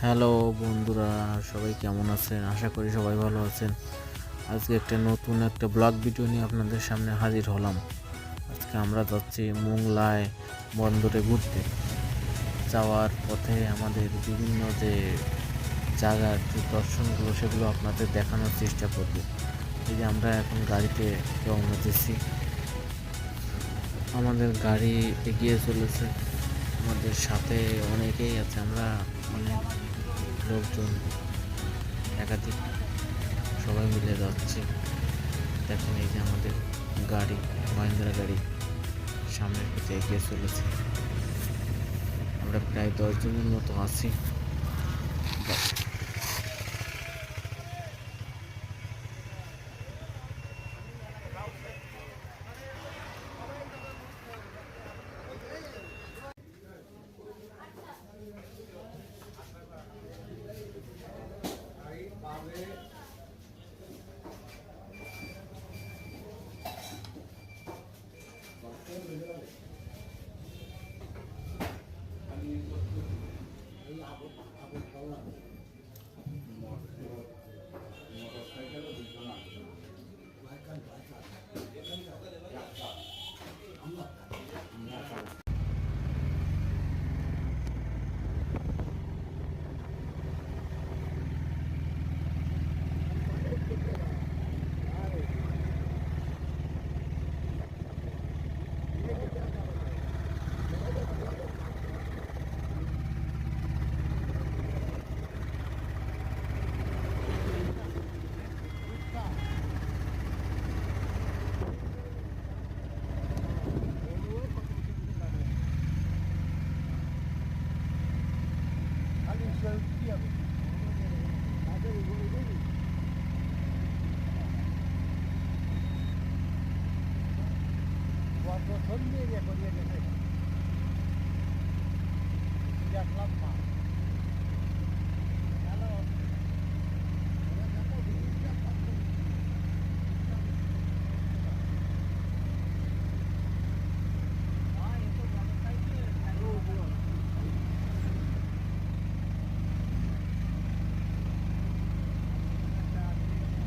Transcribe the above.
Hello বন্ধুরা, সবাই কেমন আছেন? আশা করি সবাই ভালো আছেন। আজকে নতুন একটা ব্লগ ভিডিও নিয়ে আপনাদের সামনে হাজির হলাম। আজকে আমরা যাচ্ছি মোংলায় বন্দরে ঘুরতে। যাওয়ার পথে আমাদের বিভিন্ন যে জায়গার যে দর্শনগুলো সেগুলো আপনাদের দেখানোর চেষ্টা করব। এই যে আমরা এখন গাড়িতে রওনা দিচ্ছি, আমাদের গাড়ি এগিয়ে চলেছে, আমাদের সাথে অনেকেই আছে, আমরা অনেক লোকজন একাধিক সবাই মিলে যাচ্ছি। দেখেন এই যে আমাদের গাড়ি, মহিন্দ্রা গাড়ি সামনের দিকে এগিয়ে চলেছে। আমরা প্রায় 10 জনের মতো আছি। Cuando son media con 10 de 100 las lampas.